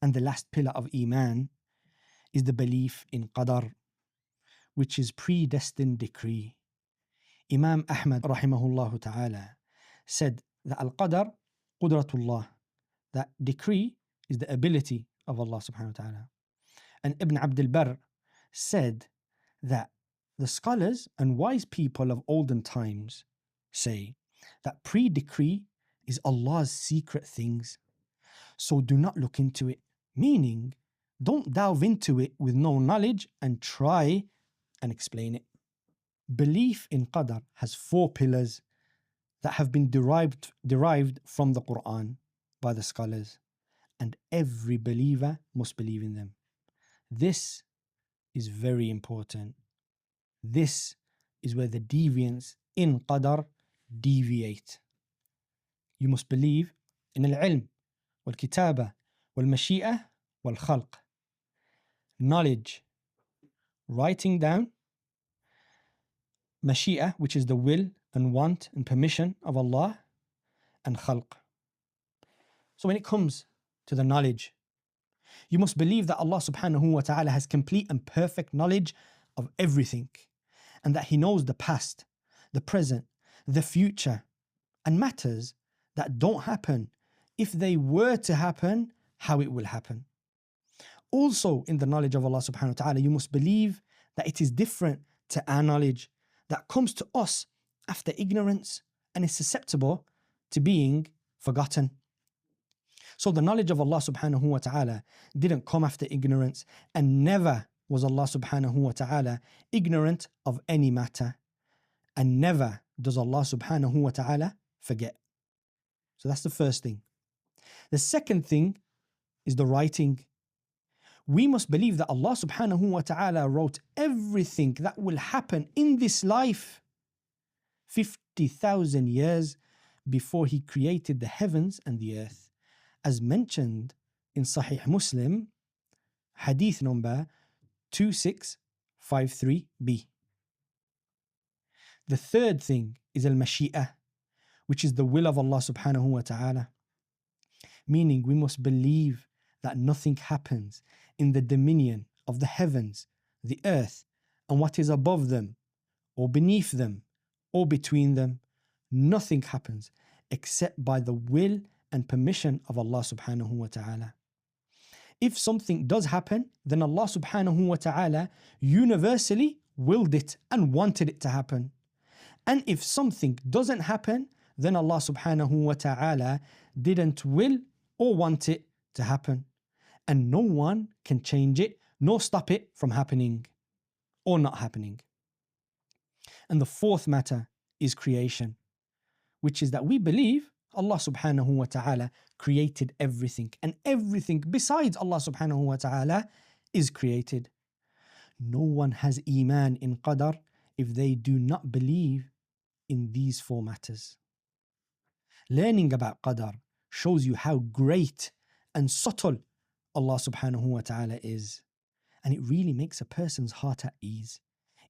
And the last pillar of Iman is the belief in Qadar, which is predestined decree. Imam Ahmad rahimahullah ta'ala said that Al-Qadar, Qudratullah, that decree is the ability of Allah subhanahu wa ta'ala. And Ibn Abdul Barr said that the scholars and wise people of olden times say that pre-decree is Allah's secret things. So do not look into it, meaning don't delve into it with no knowledge and try and explain it. Belief in Qadar has 4 pillars that have been derived from the Quran by the scholars, and every believer must believe in them. This is very important. This is where the deviants in Qadar deviate. You must believe in al-ilm, wal-kitaba, wal-mashi'ah, wal-khalq. Knowledge, writing down, mashi'ah, which is the will and want and permission of Allah, and khalq. So when it comes to the knowledge, you must believe that Allah subhanahu wa ta'ala has complete and perfect knowledge of everything, and that He knows the past, the present, the future, and matters that don't happen, if they were to happen, how it will happen. Also, in the knowledge of Allah subhanahu wa ta'ala, you must believe that it is different to our knowledge that comes to us after ignorance and is susceptible to being forgotten. So the knowledge of Allah subhanahu wa ta'ala didn't come after ignorance, and never was Allah subhanahu wa ta'ala ignorant of any matter, and never does Allah subhanahu wa ta'ala forget. So that's the first thing. The second thing is the writing. We must believe that Allah subhanahu wa ta'ala wrote everything that will happen in this life 50,000 years before He created the heavens and the earth, as mentioned in Sahih Muslim, hadith number 2653b. The third thing is al-mashi'ah, which is the will of Allah subhanahu wa ta'ala. Meaning we must believe that nothing happens in the dominion of the heavens, the earth, and what is above them, or beneath them, or between them. Nothing happens except by the will and permission of Allah subhanahu wa ta'ala. If something does happen, then Allah subhanahu wa ta'ala universally willed it and wanted it to happen. And if something doesn't happen, then Allah subhanahu wa ta'ala didn't will or want it to happen. And no one can change it nor stop it from happening or not happening. And the fourth matter is creation, which is that we believe Allah subhanahu wa ta'ala created everything, and everything besides Allah subhanahu wa ta'ala is created. No one has Iman in Qadar if they do not believe in these 4 matters. Learning about Qadar shows you how great and subtle Allah subhanahu wa ta'ala is, and it really makes a person's heart at ease.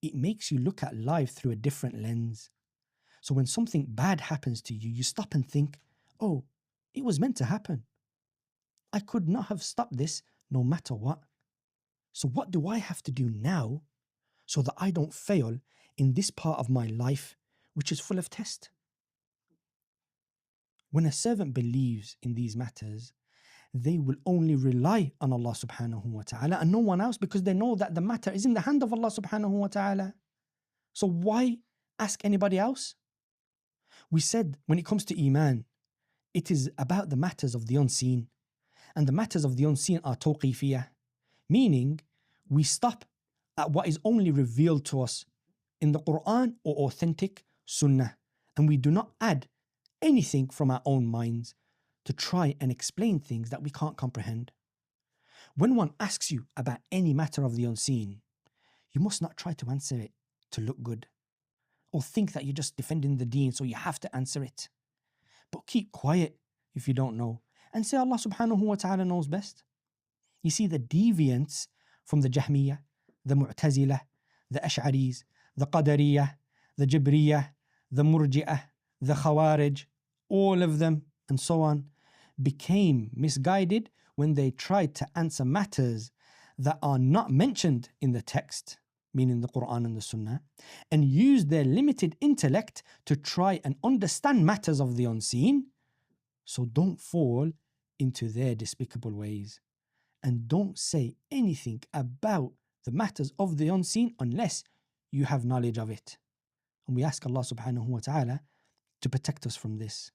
It makes you look at life through a different lens. So when something bad happens to you, you stop and think, oh, it was meant to happen. I could not have stopped this no matter what. So what do I have to do now so that I don't fail in this part of my life, which is full of test? When a servant believes in these matters, they will only rely on Allah subhanahu wa ta'ala and no one else, because they know that the matter is in the hand of Allah subhanahu wa ta'ala. So why ask anybody else? We said when it comes to Iman, it is about the matters of the unseen. And the matters of the unseen are tawqifiyah, meaning we stop at what is only revealed to us in the Quran or authentic Sunnah, and we do not add anything from our own minds to try and explain things that we can't comprehend. When one asks you about any matter of the unseen, you must not try to answer it to look good, or think that you're just defending the deen so you have to answer it. But keep quiet if you don't know, and say Allah subhanahu wa ta'ala knows best. You see, the deviants from the Jahmiyyah, the Mu'tazilah, the Ash'aris, the Qadariyah, the Jibriyah, the Murji'ah, the Khawarij, all of them and so on, became misguided when they tried to answer matters that are not mentioned in the text, meaning the Quran and the Sunnah, and used their limited intellect to try and understand matters of the unseen. So don't fall into their despicable ways, and don't say anything about the matters of the unseen unless you have knowledge of it. And we ask Allah subhanahu wa ta'ala to protect us from this.